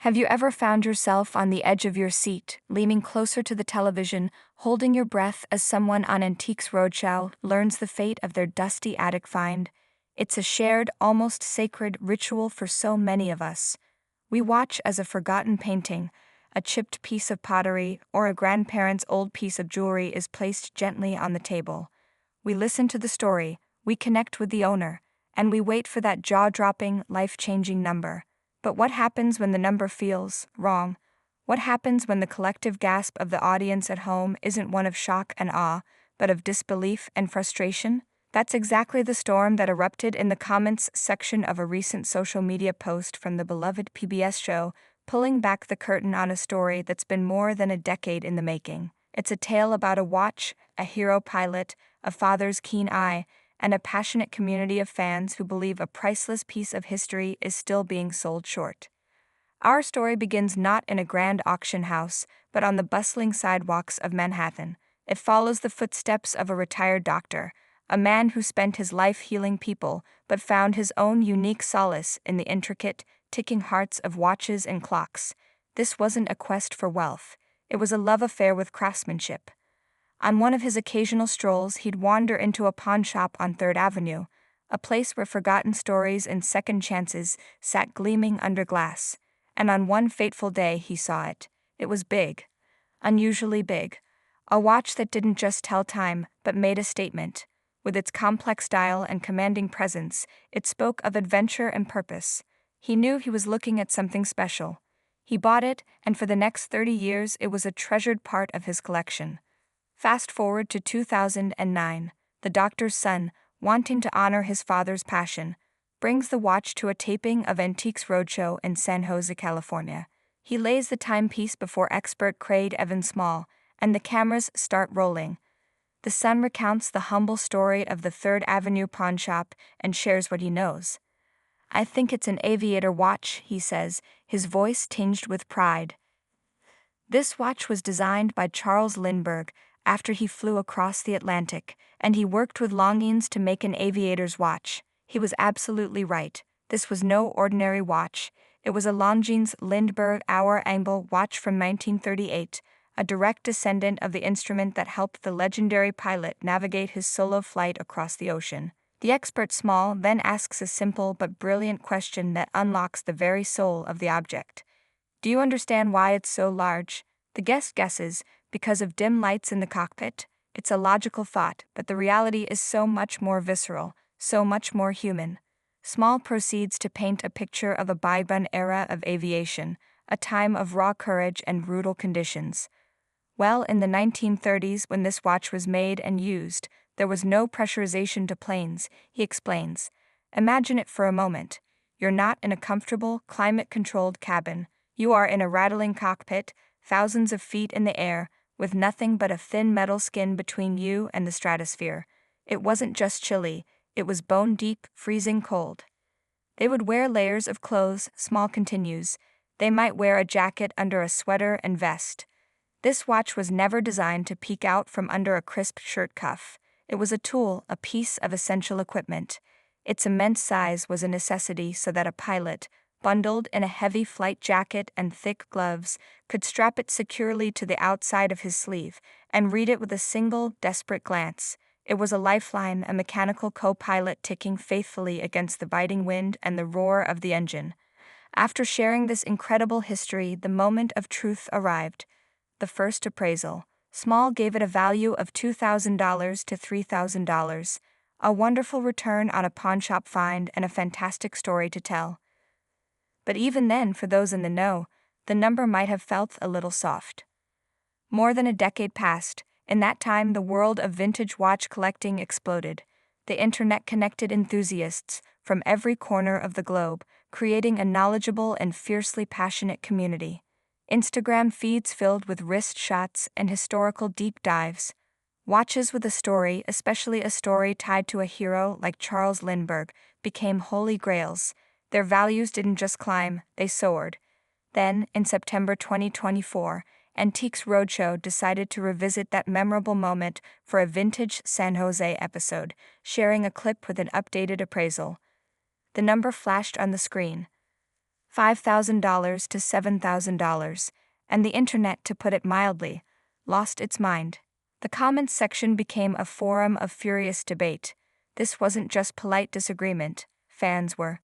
Have you ever found yourself on the edge of your seat, leaning closer to the television, holding your breath as someone on Antiques Roadshow learns the fate of their dusty attic find? It's a shared, almost sacred ritual for so many of us. We watch as a forgotten painting, a chipped piece of pottery, or a grandparent's old piece of jewelry is placed gently on the table. We listen to the story, we connect with the owner, and we wait for that jaw-dropping, life-changing number. But what happens when the number feels wrong? What happens when the collective gasp of the audience at home isn't one of shock and awe, but of disbelief and frustration? That's exactly the storm that erupted in the comments section of a recent social media post from the beloved PBS show, pulling back the curtain on a story that's been more than a decade in the making. It's a tale about a watch, a hero pilot, a father's keen eye, and a passionate community of fans who believe a priceless piece of history is still being sold short. Our story begins not in a grand auction house, but on the bustling sidewalks of Manhattan. It follows the footsteps of a retired doctor, a man who spent his life healing people but found his own unique solace in the intricate, ticking hearts of watches and clocks. This wasn't a quest for wealth, it was a love affair with craftsmanship. On one of his occasional strolls, he'd wander into a pawn shop on 3rd Avenue, a place where forgotten stories and second chances sat gleaming under glass. And on one fateful day he saw it. It was big. Unusually big. A watch that didn't just tell time, but made a statement. With its complex style and commanding presence, it spoke of adventure and purpose. He knew he was looking at something special. He bought it, and for the next 30 years it was a treasured part of his collection. Fast forward to 2009, the doctor's son, wanting to honor his father's passion, brings the watch to a taping of Antiques Roadshow in San Jose, California. He lays the timepiece before expert Craig Evan Small, and the cameras start rolling. The son recounts the humble story of the 3rd Avenue pawn shop and shares what he knows. "I think it's an aviator watch," he says, his voice tinged with pride. This watch was designed by Charles Lindbergh after he flew across the Atlantic, and he worked with Longines to make an aviator's watch. He was absolutely right. This was no ordinary watch. It was a Longines Lindbergh hour angle watch from 1938, a direct descendant of the instrument that helped the legendary pilot navigate his solo flight across the ocean. The expert Small then asks a simple but brilliant question that unlocks the very soul of the object. "Do you understand why it's so large?" The guest guesses, because of dim lights in the cockpit. It's a logical thought, but the reality is so much more visceral, so much more human. Small proceeds to paint a picture of a bygone era of aviation, a time of raw courage and brutal conditions. Well, in the 1930s, when this watch was made and used, there was no pressurization to planes, he explains. Imagine it for a moment. You're not in a comfortable, climate-controlled cabin. You are in a rattling cockpit, thousands of feet in the air, with nothing but a thin metal skin between you and the stratosphere. It wasn't just chilly, it was bone-deep, freezing cold. They would wear layers of clothes, Small continues. They might wear a jacket under a sweater and vest. This watch was never designed to peek out from under a crisp shirt cuff. It was a tool, a piece of essential equipment. Its immense size was a necessity so that a pilot, bundled in a heavy flight jacket and thick gloves, could strap it securely to the outside of his sleeve and read it with a single, desperate glance. It was a lifeline, a mechanical co-pilot ticking faithfully against the biting wind and the roar of the engine. After sharing this incredible history, the moment of truth arrived. The first appraisal. Small gave it a value of $2,000 to $3,000. A wonderful return on a pawnshop find and a fantastic story to tell. But even then, for those in the know, the number might have felt a little soft. More than a decade passed. In that time, the world of vintage watch collecting exploded. The internet connected enthusiasts from every corner of the globe, creating a knowledgeable and fiercely passionate community. Instagram feeds filled with wrist shots and historical deep dives. Watches with a story, especially a story tied to a hero like Charles Lindbergh, became holy grails. Their values didn't just climb, they soared. Then, in September 2024, Antiques Roadshow decided to revisit that memorable moment for a vintage San Jose episode, sharing a clip with an updated appraisal. The number flashed on the screen. $5,000 to $7,000, and the internet, to put it mildly, lost its mind. The comments section became a forum of furious debate. This wasn't just polite disagreement, fans were